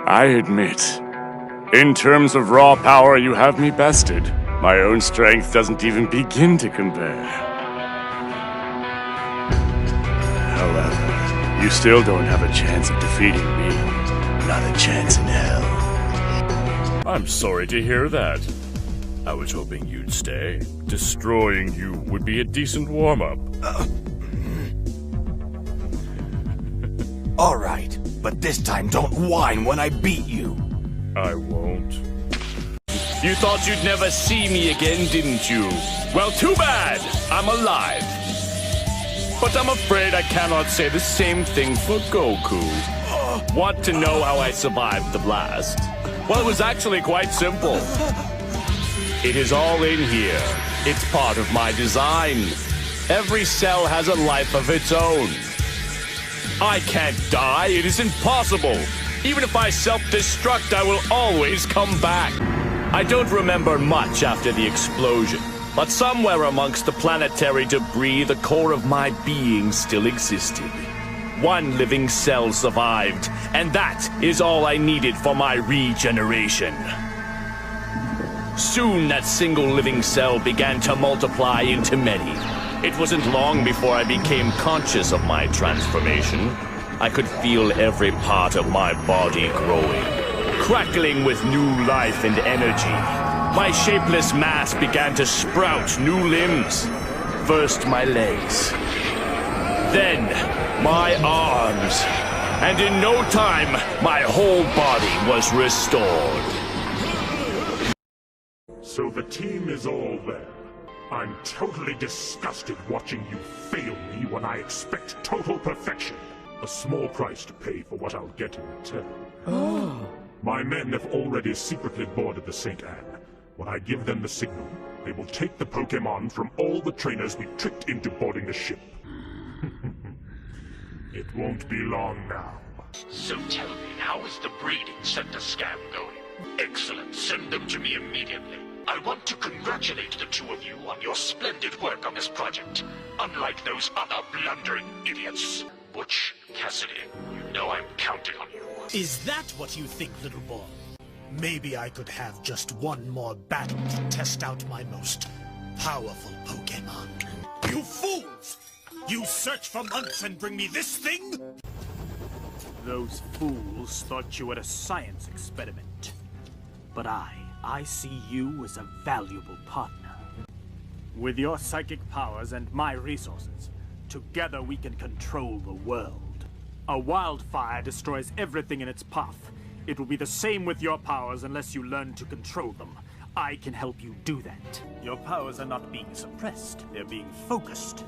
I admit, in terms of raw power, you have me bested. My own strength doesn't even begin to compare. However, you still don't have a chance of defeating me. Not a chance in hell. I'm sorry to hear that. I was hoping you'd stay. Destroying you would be a decent warm-up. All right, but this time don't whine when I beat you. I won't. You thought you'd never see me again, didn't you? Well, too bad! I'm alive. But I'm afraid I cannot say the same thing for Goku. Want to know how I survived the blast? Well, it was actually quite simple. It is all in here. It's part of my design. Every cell has a life of its own. I can't die. It is impossible. Even if I self-destruct, I will always come back. I don't remember much after the explosion, but somewhere amongst the planetary debris, the core of my being still existed. One living cell survived, and that is all I needed for my regeneration. Soon that single living cell began to multiply into many. It wasn't long before I became conscious of my transformation. I could feel every part of my body growing, crackling with new life and energy. My shapeless mass began to sprout new limbs. First my legs, then my arms, and in no time, my whole body was restored. So the team is all there. I'm totally disgusted watching you fail me when I expect total perfection. A small price to pay for what I'll get in return. My men have already secretly boarded the St. Anne. When I give them the signal, they will take the Pokémon from all the trainers we tricked into boarding the ship. It won't be long now. So tell me, how is the breeding center scam going? Excellent. Send them to me immediately. I want to congratulate the two of you on your splendid work on this project. Unlike those other blundering idiots. Butch, Cassidy, you know I'm counting on you. Is that what you think, little boy? Maybe I could have just one more battle to test out my most powerful Pokémon. You fools! You search for months and bring me this thing? Those fools thought you were a science experiment. But I see you as a valuable partner. With your psychic powers and my resources, together we can control the world. A wildfire destroys everything in its path. It will be the same with your powers unless you learn to control them. I can help you do that. Your powers are not being suppressed, they're being focused.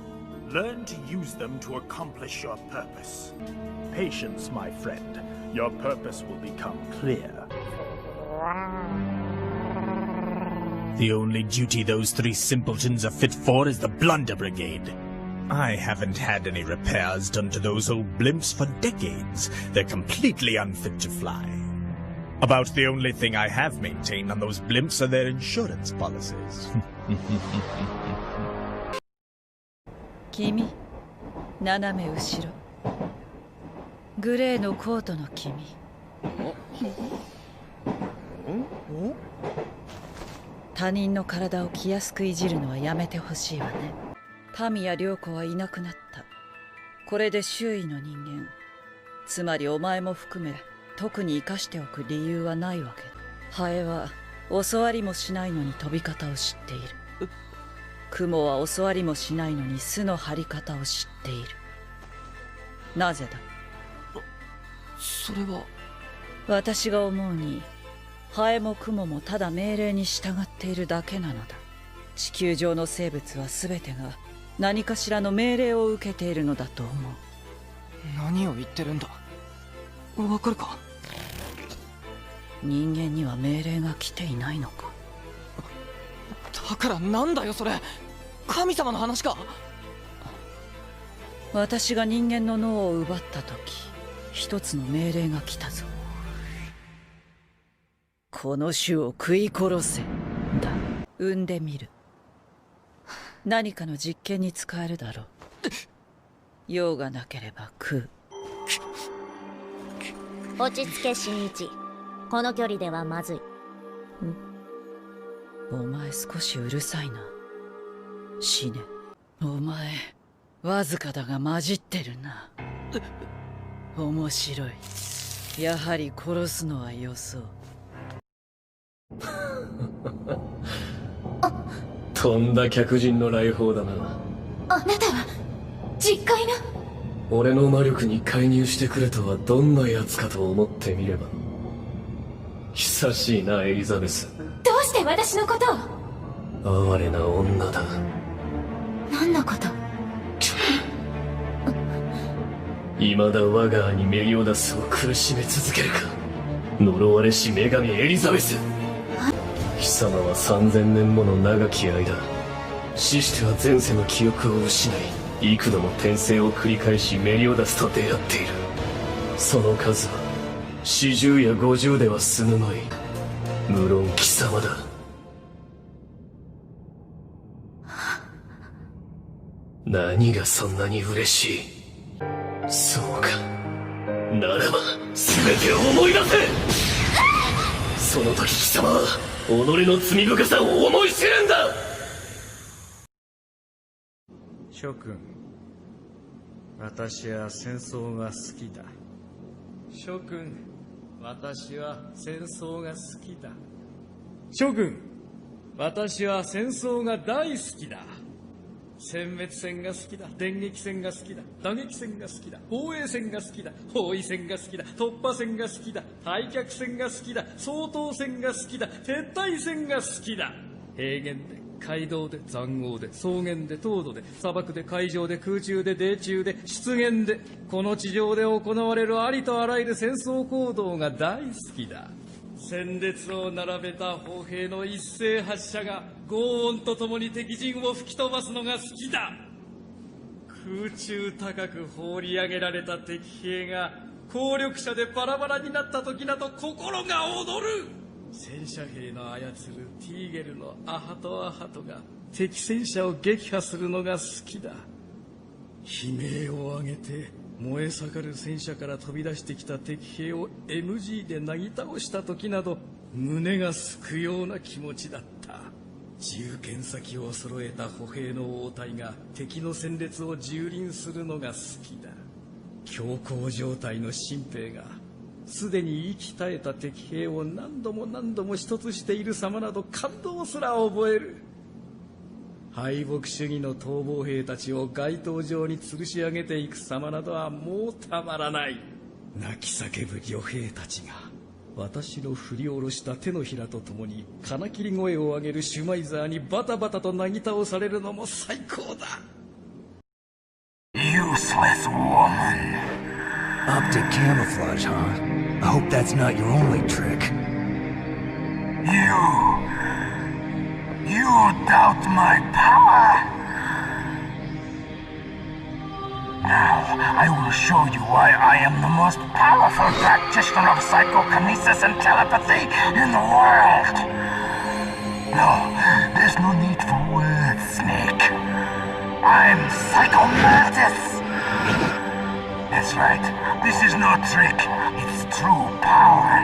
Learn to use them to accomplish your purpose. Patience, my friend. Your purpose will become clear. The only duty those three simpletons are fit for is the Blunder Brigade. I haven't had any repairs done to those old blimps for decades. They're completely unfit to fly. About the only thing I have maintained on those blimps are their insurance policies. 君、斜め後ろ。グレーのコートの君。他人の体を気安くいじるのはやめてほしいわね。タミや涼子はいなくなった。これで周囲の人間、つまりお前も含め特に生かしておく理由はないわけだ。ハエは教わりもしないのに飛び方を知っている。雲は教わりもしないのに巣の張り方を知っている。なぜだ？それは。私が思うに、ハエも雲もただ命令に従っているだけなのだ。地球上の生物は全てが何かしらの命令を受けているのだと思う。何を言ってるんだ？わかるか？人間には命令が来ていないのか。だからなんだよそれ。神様の話か？私が人間の脳を奪った時、一つの命令が来たぞ。この種を食い殺せだ。産んでみる。何かの実験に使えるだろう。用がなければ食う。落ち着け新一。この距離ではまずい。お前少しうるさいな。死ね。お前わずかだが混じってるな。面白い。やはり殺すのはよそう。とんだ客人の来訪だな。あなたは実戒の。俺の魔力に介入してくれとはどんな奴かと思ってみれば。久しいなエリザベス。どうして私のことを。哀れな女だ。何のこと。未だ我が兄メリオダスを苦しめ続けるか。呪われし女神エリザベス。貴様は3000年もの長き間、死しては前世の記憶を失い、幾度も転生を繰り返しメリオダスと出会っている。その数は40や50では済むまい。無論貴様だ。何がそんなに嬉しい。そうか。ならば全てを思い出せ。その時貴様は己の罪深さを思い知るんだ。諸君、私は戦争が好きだ。諸君、私は戦争が好きだ。諸君、私は戦争が大好きだ。殲滅戦が好きだ。電撃戦が好きだ。打撃戦が好きだ。防衛戦が好きだ。包囲戦が好きだ。突破戦が好きだ。退却戦が好きだ。掃討戦が好きだ。撤退戦が好きだ。平原で、街道で、塹壕で、草原で、凍土で、砂漠で、海上で、空中で、泥中で、湿原で、この地上で行われるありとあらゆる戦争行動が大好きだ。戦列を並べた砲兵の一斉発射が轟音とともに敵陣を吹き飛ばすのが好きだ。空中高く放り上げられた敵兵が攻力者でバラバラになった時など心が躍る。戦車兵の操るティーゲルのアハトアハトが敵戦車を撃破するのが好きだ。悲鳴を上げて燃え盛る戦車から飛び出してきた敵兵を MG でなぎ倒した時など胸がすくような気持ちだった。銃剣先を揃えた歩兵の応対が敵の戦列を蹂躙するのが好きだ。強行状態の新兵がすでに息絶えた敵兵を何度も何度も一つしている様など感動すら覚える。敗北主義の逃亡兵たちを街頭上に吊るし上げていく様などはもうたまらない。泣き叫ぶ女兵たちが私の振り下ろした手のひらとともに金切り声を上げるシュマイザーにバタバタとなぎ倒されるのも最高だ。 Useless woman. Optic camouflage, huh? I hope that's not your only trick. You doubt my power? Now, I will show you why I am the most powerful practitioner of psychokinesis and telepathy in the world. No, there's no need for words, Snake. I'm Psychomantis! That's right, this is no trick, it's true power.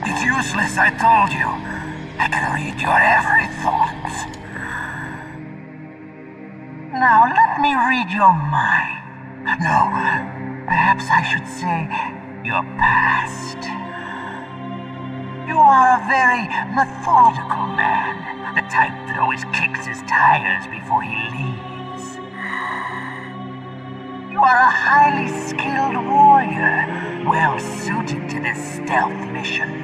It's useless, I told you. I can read your every thought. Now let me read your mind. No, perhaps I should say your past. You are a very methodical man, the type that always kicks his tires before he leaves. You are a highly skilled warrior, well suited to this stealth mission.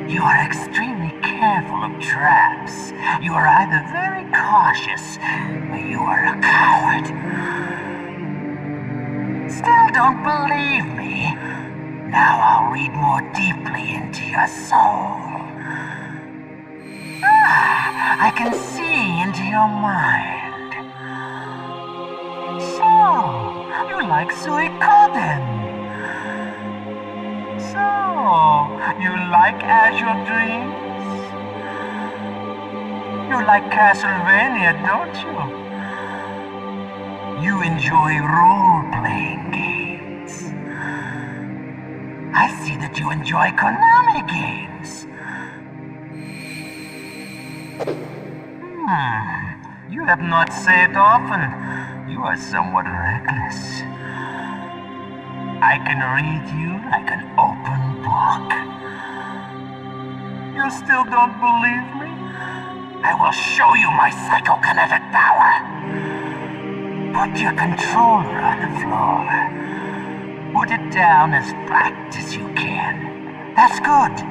You are extremely careful of traps. You are either very cautious, or you are a coward. Still don't believe me? Now I'll read more deeply into your soul. I can see into your mind. So, you like Suikoden? So, you like Azure Dreams? You like Castlevania, don't you? You enjoy role-playing games. I see that you enjoy Konami games. You have not said often. You are somewhat reckless. I can read you like an open book. You still don't believe me? I will show you my psychokinetic power. Put your controller on the floor. Put it down as flat as you can. That's good.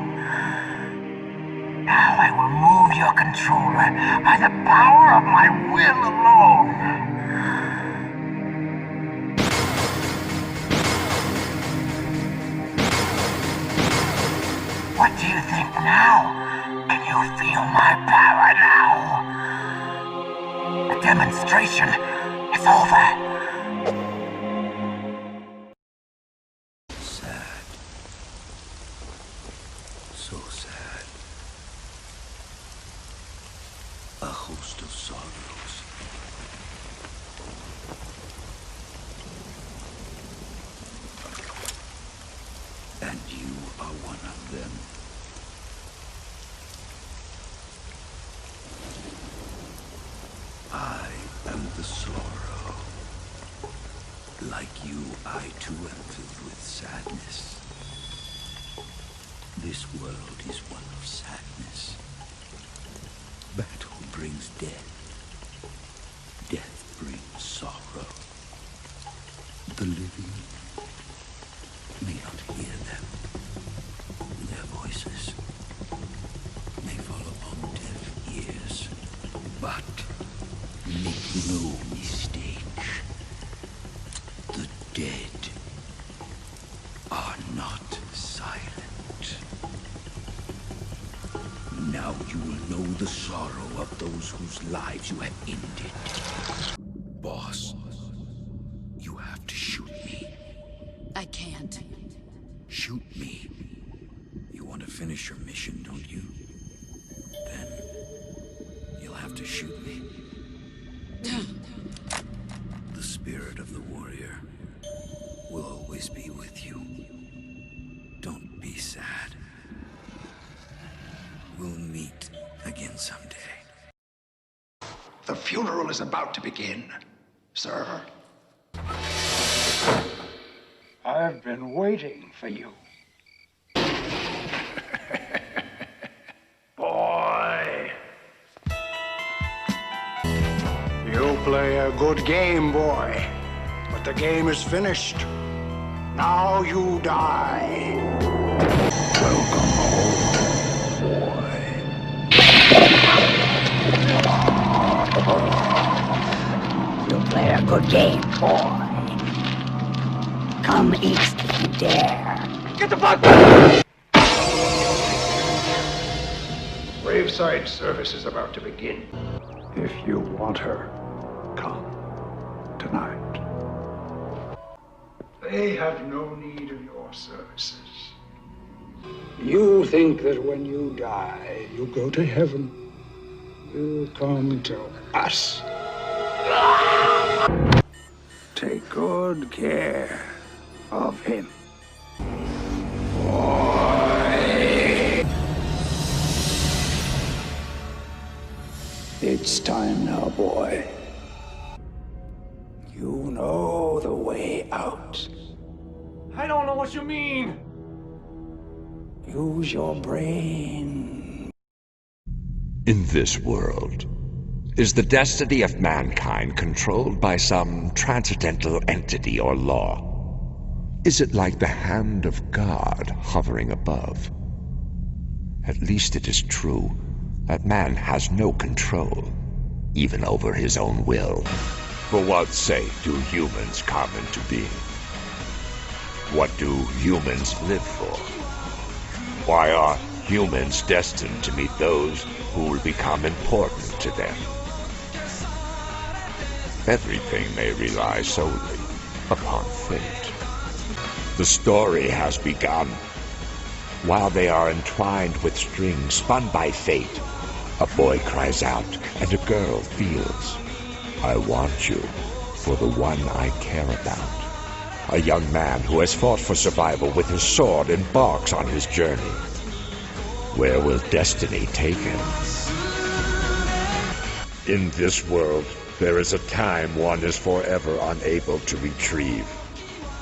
Now I will move your controller by the power of my will alone. What do you think now? Can you feel my power now? The demonstration is over. Sad. So sad. A host of sorrows. And you are one of them. I am the sorrow. Like you, I too am filled with sadness. This world is one of sadness. Battle brings death. Death brings sorrow. The living may not hear them. Their voices may fall upon deaf ears. But make no mistake, the dead are not silent. Now you will know the sorrow of those whose lives you have ended. Boss, you have to shoot me. I can't. Shoot me. You want to finish your mission, don't you? Then you'll have to shoot me. The spirit of the warrior will always be with you. Don't be sad. We'll meet again someday. The funeral is about to begin, sir. I've been waiting for you. Boy. You play a good game, boy. But the game is finished. Now you die. Welcome home, boy. You play a good game, boy. Come east if you dare. Get the fuck back! Graveside service is about to begin. If you want her, come tonight. They have no need of your services. You think that when you die, you go to heaven. You come to us. Take good care of him. Boy. It's time now, boy. You know the way out. I don't know what you mean. Use your brain. In this world, is the destiny of mankind controlled by some transcendental entity or law? Is it like the hand of God hovering above? At least it is true that man has no control, even over his own will. For what sake do humans come into being? What do humans live for? Why are humans destined to meet those who will become important to them? Everything may rely solely upon fate. The story has begun. While they are entwined with strings spun by fate, a boy cries out and a girl feels, I want you. for the one I care about. A young man who has fought for survival with his sword embarks on his journey. Where will destiny take him? In this world, there is a time one is forever unable to retrieve.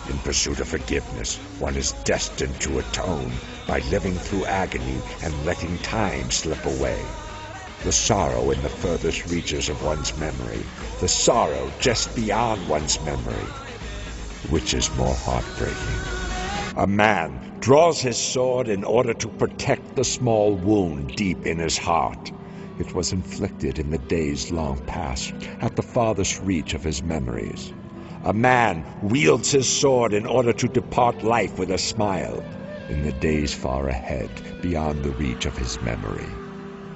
In pursuit of forgiveness, one is destined to atone by living through agony and letting time slip away. The sorrow in the furthest reaches of one's memory, the sorrow just beyond one's memory. Which is more heartbreaking? A man draws his sword in order to protect the small wound deep in his heart. It was inflicted in the days long past, at the farthest reach of his memories. A man wields his sword in order to depart life with a smile, in the days far ahead, beyond the reach of his memory.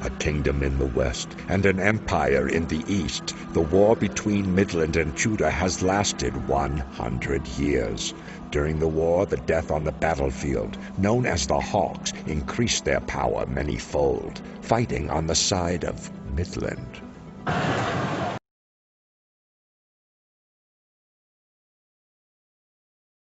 A kingdom in the west and an empire in the east, the war between Midland and Judah has lasted 100 years. During the war, the death on the battlefield, known as the Hawks, increased their power many-fold, fighting on the side of Midland.